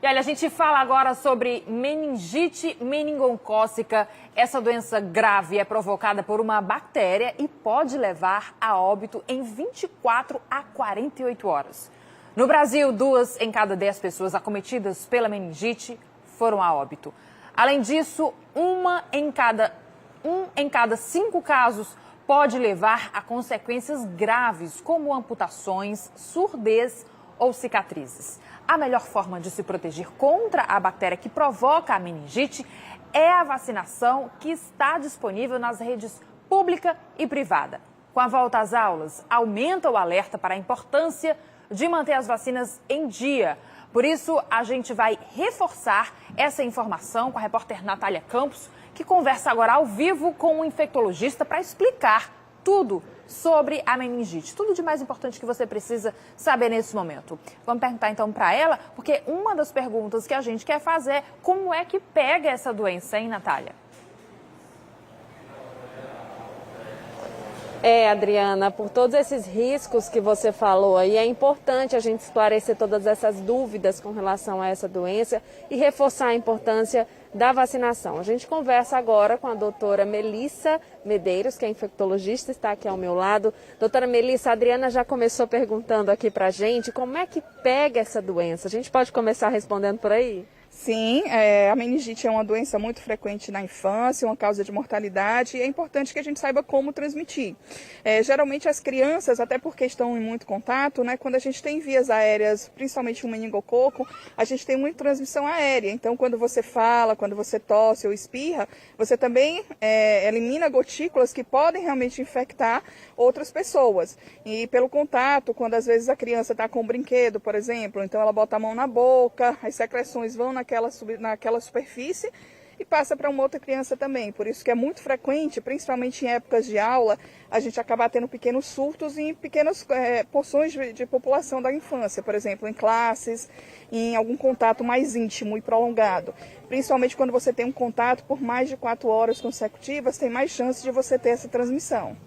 E olha, a gente fala agora sobre meningite meningocócica. Essa doença grave é provocada por uma bactéria e pode levar a óbito em 24 a 48 horas. No Brasil, 2 em cada 10 pessoas acometidas pela meningite foram a óbito. Além disso, 1 em cada 5 casos pode levar a consequências graves, como amputações, surdez ou cicatrizes. A melhor forma de se proteger contra a bactéria que provoca a meningite é a vacinação, que está disponível nas redes pública e privada. Com a volta às aulas, aumenta o alerta para a importância de manter as vacinas em dia. Por isso, a gente vai reforçar essa informação com a repórter Natália Campos, que conversa agora ao vivo com um infectologista para explicar tudo sobre a meningite. Tudo de mais importante que você precisa saber nesse momento. Vamos perguntar então para ela, porque uma das perguntas que a gente quer fazer é como é que pega essa doença, hein, Natália? Adriana, por todos esses riscos que você falou aí, é importante a gente esclarecer todas essas dúvidas com relação a essa doença e reforçar a importância da vacinação. A gente conversa agora com a doutora Melissa Medeiros, que é infectologista, está aqui ao meu lado. Doutora Melissa, a Adriana já começou perguntando aqui pra gente como é que pega essa doença. A gente pode começar respondendo por aí? Sim, a meningite é uma doença muito frequente na infância, uma causa de mortalidade, e é importante que a gente saiba como transmitir. Geralmente as crianças, até porque estão em muito contato, né, quando a gente tem vias aéreas, principalmente o meningococo, a gente tem muita transmissão aérea. Então, quando você fala, quando você tosse ou espirra, você também elimina gotículas que podem realmente infectar outras pessoas. E pelo contato, quando às vezes a criança está com um brinquedo, por exemplo, então ela bota a mão na boca, as secreções vão naquela superfície e passa para uma outra criança também. Por isso que é muito frequente, principalmente em épocas de aula, a gente acabar tendo pequenos surtos em pequenas porções de população da infância, por exemplo, em classes, em algum contato mais íntimo e prolongado. Principalmente quando você tem um contato por mais de 4 horas consecutivas, tem mais chance de você ter essa transmissão.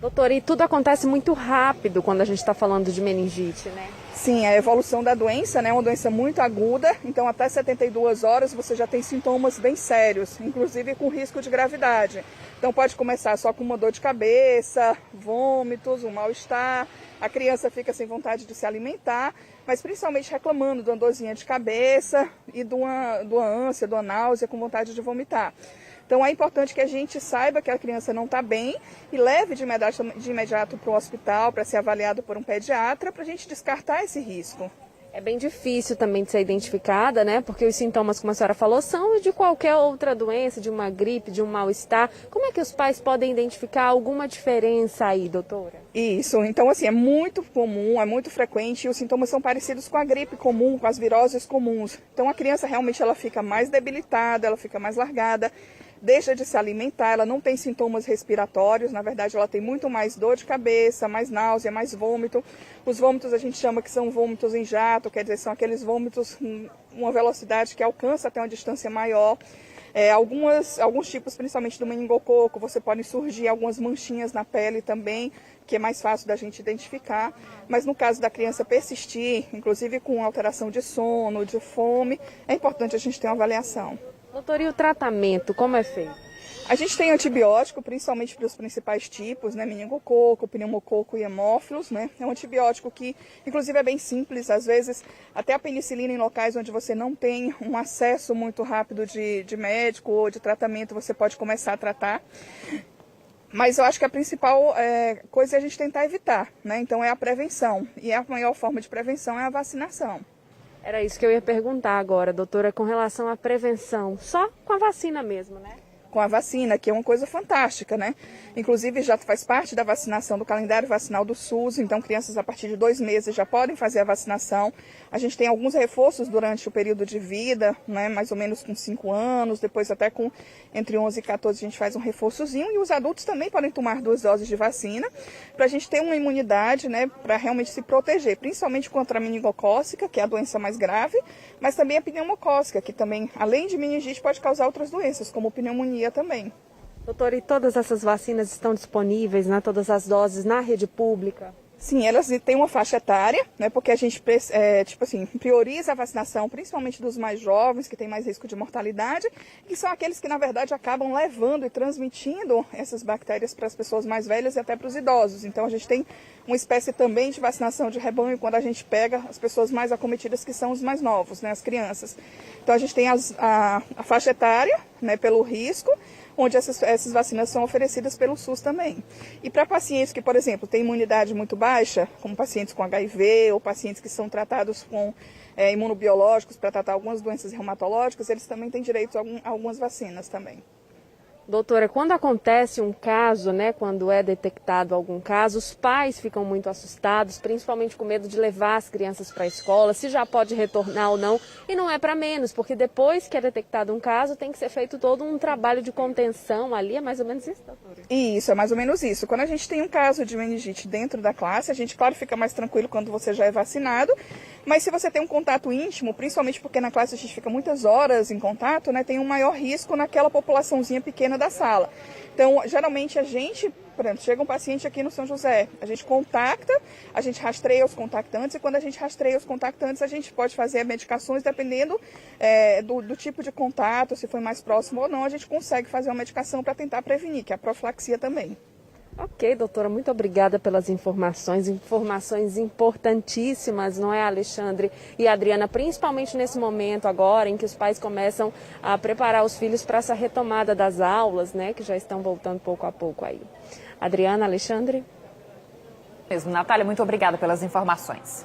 Doutora, e tudo acontece muito rápido quando a gente está falando de meningite, né? Sim, a evolução da doença, né, é uma doença muito aguda, então até 72 horas você já tem sintomas bem sérios, inclusive com risco de gravidade. Então pode começar só com uma dor de cabeça, vômitos, um mal-estar, a criança fica sem vontade de se alimentar, mas principalmente reclamando de uma dorzinha de cabeça e de uma ânsia, de uma náusea, com vontade de vomitar. Então é importante que a gente saiba que a criança não está bem e leve de imediato para o hospital para ser avaliado por um pediatra para a gente descartar esse risco. É bem difícil também de ser identificada, né? Porque os sintomas, como a senhora falou, são de qualquer outra doença, de uma gripe, de um mal-estar. Como é que os pais podem identificar alguma diferença aí, doutora? Isso, então assim, é muito comum, é muito frequente e os sintomas são parecidos com a gripe comum, com as viroses comuns. Então a criança realmente ela fica mais debilitada, ela fica mais largada, deixa de se alimentar, ela não tem sintomas respiratórios, na verdade ela tem muito mais dor de cabeça, mais náusea, mais vômito. Os vômitos a gente chama que são vômitos em jato, quer dizer, são aqueles vômitos com uma velocidade que alcança até uma distância maior. Alguns tipos, principalmente do meningococo, você pode surgir algumas manchinhas na pele também, que é mais fácil da gente identificar. Mas no caso da criança persistir, inclusive com alteração de sono, de fome, é importante a gente ter uma avaliação. Doutora, e o tratamento, como é feito? A gente tem antibiótico, principalmente para os principais tipos, né? Meningococo, pneumococo e hemófilos, né? É um antibiótico que, inclusive, é bem simples. Às vezes, até a penicilina em locais onde você não tem um acesso muito rápido de médico ou de tratamento, você pode começar a tratar. Mas eu acho que a principal coisa é a gente tentar evitar, né? Então, é a prevenção. E a maior forma de prevenção é a vacinação. Era isso que eu ia perguntar agora, doutora, com relação à prevenção. Só com a vacina mesmo, né? Com a vacina, que é uma coisa fantástica, né? Inclusive já faz parte da vacinação do calendário vacinal do SUS, então crianças a partir de 2 meses já podem fazer a vacinação. A gente tem alguns reforços durante o período de vida, né? Mais ou menos com 5 anos, depois até com entre 11 e 14 a gente faz um reforçozinho e os adultos também podem tomar 2 doses de vacina para a gente ter uma imunidade, né? Para realmente se proteger, principalmente contra a meningocócica, que é a doença mais grave, mas também a pneumocócica, que também, além de meningite, pode causar outras doenças, como pneumonia também. Doutora, e todas essas vacinas estão disponíveis, né, todas as doses na rede pública? Sim, elas têm uma faixa etária, né, porque a gente prioriza a vacinação, principalmente dos mais jovens, que têm mais risco de mortalidade, que são aqueles que, na verdade, acabam levando e transmitindo essas bactérias para as pessoas mais velhas e até para os idosos. Então, a gente tem uma espécie também de vacinação de rebanho quando a gente pega as pessoas mais acometidas, que são os mais novos, né, as crianças. Então, a gente tem a faixa etária, né, pelo risco, onde essas vacinas são oferecidas pelo SUS também. E para pacientes que, por exemplo, têm imunidade muito baixa, como pacientes com HIV ou pacientes que são tratados com imunobiológicos para tratar algumas doenças reumatológicas, eles também têm direito a algumas vacinas também. Doutora, quando acontece um caso, né, quando é detectado algum caso, os pais ficam muito assustados, principalmente com medo de levar as crianças para a escola, se já pode retornar ou não, e não é para menos, porque depois que é detectado um caso, tem que ser feito todo um trabalho de contenção ali, é mais ou menos isso, doutora? Isso, é mais ou menos isso. Quando a gente tem um caso de meningite dentro da classe, a gente, claro, fica mais tranquilo quando você já é vacinado, mas se você tem um contato íntimo, principalmente porque na classe a gente fica muitas horas em contato, né, tem um maior risco naquela populaçãozinha pequena da sala. Então, geralmente a gente, por exemplo, chega um paciente aqui no São José, a gente contacta, a gente rastreia os contactantes e quando a gente rastreia os contactantes, a gente pode fazer medicações dependendo do tipo de contato, se foi mais próximo ou não, a gente consegue fazer uma medicação para tentar prevenir, que é a profilaxia também. Ok, doutora, muito obrigada pelas informações importantíssimas, não é, Alexandre e Adriana, principalmente nesse momento agora em que os pais começam a preparar os filhos para essa retomada das aulas, né, que já estão voltando pouco a pouco aí. Adriana, Alexandre? Mesmo, Natália, muito obrigada pelas informações.